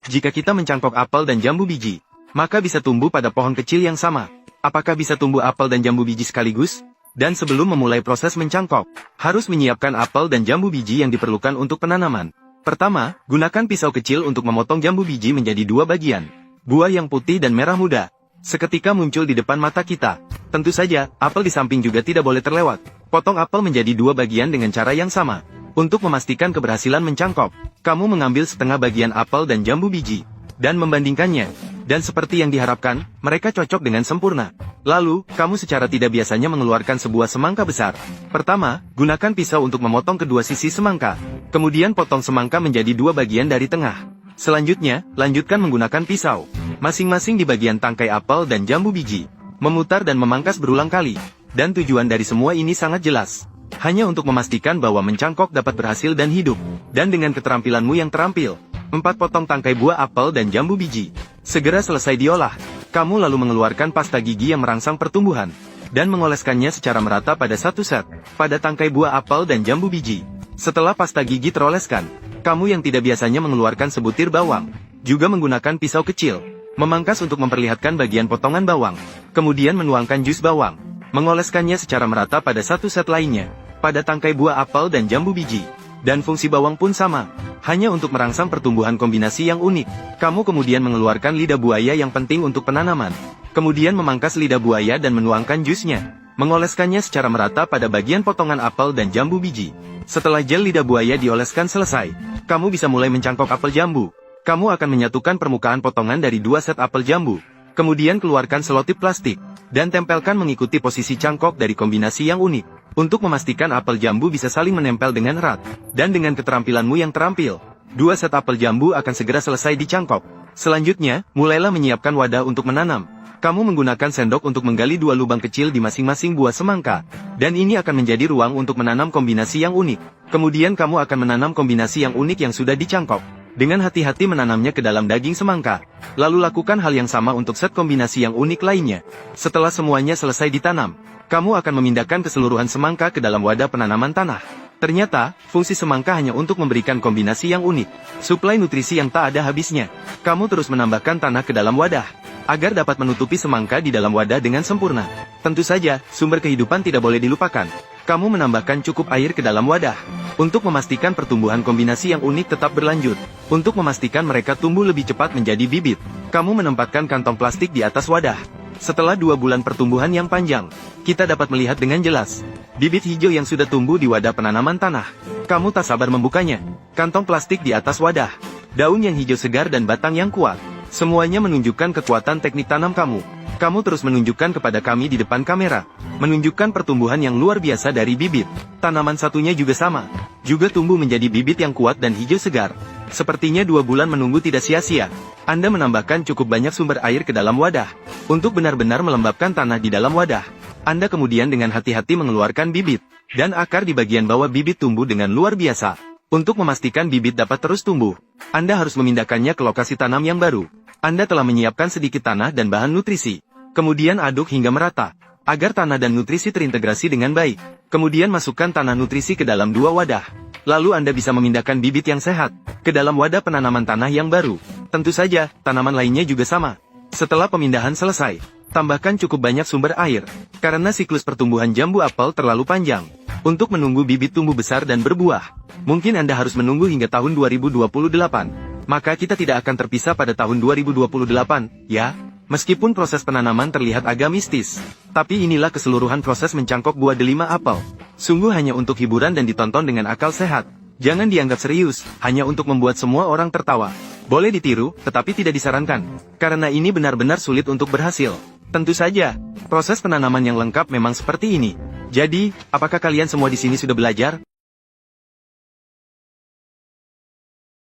Jika kita mencangkok apel dan jambu biji, maka bisa tumbuh pada pohon kecil yang sama. Apakah bisa tumbuh apel dan jambu biji sekaligus? Dan sebelum memulai proses mencangkok, harus menyiapkan apel dan jambu biji yang diperlukan untuk penanaman. Pertama, gunakan pisau kecil untuk memotong jambu biji menjadi dua bagian. Buah yang putih dan merah muda seketika muncul di depan mata kita. Tentu saja, apel di samping juga tidak boleh terlewat. Potong apel menjadi dua bagian dengan cara yang sama. Untuk memastikan keberhasilan mencangkok, kamu mengambil setengah bagian apel dan jambu biji, dan membandingkannya. Dan seperti yang diharapkan, mereka cocok dengan sempurna. Lalu, kamu secara tidak biasanya mengeluarkan sebuah semangka besar. Pertama, gunakan pisau untuk memotong kedua sisi semangka. Kemudian potong semangka menjadi dua bagian dari tengah. Selanjutnya, lanjutkan menggunakan pisau, masing-masing di bagian tangkai apel dan jambu biji. Memutar dan memangkas berulang kali. Dan tujuan dari semua ini sangat jelas. Hanya untuk memastikan bahwa mencangkok dapat berhasil dan hidup. Dan dengan keterampilanmu yang terampil, 4 potong tangkai buah apel dan jambu biji segera selesai diolah. Kamu lalu mengeluarkan pasta gigi yang merangsang pertumbuhan, dan mengoleskannya secara merata pada satu set, pada tangkai buah apel dan jambu biji. Setelah pasta gigi teroleskan, kamu yang tidak biasanya mengeluarkan sebutir bawang, juga menggunakan pisau kecil, memangkas untuk memperlihatkan bagian potongan bawang, kemudian menuangkan jus bawang, mengoleskannya secara merata pada satu set lainnya, pada tangkai buah apel dan jambu biji. Dan fungsi bawang pun sama, hanya untuk merangsang pertumbuhan kombinasi yang unik. Kamu kemudian mengeluarkan lidah buaya yang penting untuk penanaman. Kemudian memangkas lidah buaya dan menuangkan jusnya. Mengoleskannya secara merata pada bagian potongan apel dan jambu biji. Setelah gel lidah buaya dioleskan selesai, kamu bisa mulai mencangkok apel jambu. Kamu akan menyatukan permukaan potongan dari 2 set apel jambu. Kemudian keluarkan selotip plastik, dan tempelkan mengikuti posisi cangkok dari kombinasi yang unik. Untuk memastikan apel jambu bisa saling menempel dengan erat, dan dengan keterampilanmu yang terampil, 2 set apel jambu akan segera selesai dicangkok. Selanjutnya, mulailah menyiapkan wadah untuk menanam. Kamu menggunakan sendok untuk menggali 2 lubang kecil di masing-masing buah semangka, dan ini akan menjadi ruang untuk menanam kombinasi yang unik. Kemudian kamu akan menanam kombinasi yang unik yang sudah dicangkok. Dengan hati-hati menanamnya ke dalam daging semangka. Lalu lakukan hal yang sama untuk set kombinasi yang unik lainnya. Setelah semuanya selesai ditanam, kamu akan memindahkan keseluruhan semangka ke dalam wadah penanaman tanah. Ternyata, fungsi semangka hanya untuk memberikan kombinasi yang unik, suplai nutrisi yang tak ada habisnya. Kamu terus menambahkan tanah ke dalam wadah, agar dapat menutupi semangka di dalam wadah dengan sempurna. Tentu saja, sumber kehidupan tidak boleh dilupakan. Kamu menambahkan cukup air ke dalam wadah, untuk memastikan pertumbuhan kombinasi yang unik tetap berlanjut. Untuk memastikan mereka tumbuh lebih cepat menjadi bibit, kamu menempatkan kantong plastik di atas wadah. Setelah 2 bulan pertumbuhan yang panjang, kita dapat melihat dengan jelas bibit hijau yang sudah tumbuh di wadah penanaman tanah. Kamu tak sabar membukanya. Kantong plastik di atas wadah, daun yang hijau segar dan batang yang kuat, semuanya menunjukkan kekuatan teknik tanam kamu. Kamu terus menunjukkan kepada kami di depan kamera, menunjukkan pertumbuhan yang luar biasa dari bibit. Tanaman satunya juga sama, juga tumbuh menjadi bibit yang kuat dan hijau segar. Sepertinya 2 bulan menunggu tidak sia-sia. Anda menambahkan cukup banyak sumber air ke dalam wadah, untuk benar-benar melembabkan tanah di dalam wadah. Anda kemudian dengan hati-hati mengeluarkan bibit, dan akar di bagian bawah bibit tumbuh dengan luar biasa. Untuk memastikan bibit dapat terus tumbuh, Anda harus memindahkannya ke lokasi tanam yang baru. Anda telah menyiapkan sedikit tanah dan bahan nutrisi. Kemudian aduk hingga merata, agar tanah dan nutrisi terintegrasi dengan baik. Kemudian masukkan tanah nutrisi ke dalam 2 wadah. Lalu Anda bisa memindahkan bibit yang sehat ke dalam wadah penanaman tanah yang baru. Tentu saja, tanaman lainnya juga sama. Setelah pemindahan selesai, tambahkan cukup banyak sumber air, karena siklus pertumbuhan jambu apel terlalu panjang. Untuk menunggu bibit tumbuh besar dan berbuah, mungkin Anda harus menunggu hingga tahun 2028. Maka kita tidak akan terpisah pada tahun 2028, ya? Meskipun proses penanaman terlihat agak mistis, tapi inilah keseluruhan proses mencangkok buah delima apel. Sungguh hanya untuk hiburan dan ditonton dengan akal sehat. Jangan dianggap serius, hanya untuk membuat semua orang tertawa. Boleh ditiru, tetapi tidak disarankan, karena ini benar-benar sulit untuk berhasil. Tentu saja, proses penanaman yang lengkap memang seperti ini. Jadi, apakah kalian semua di sini sudah belajar?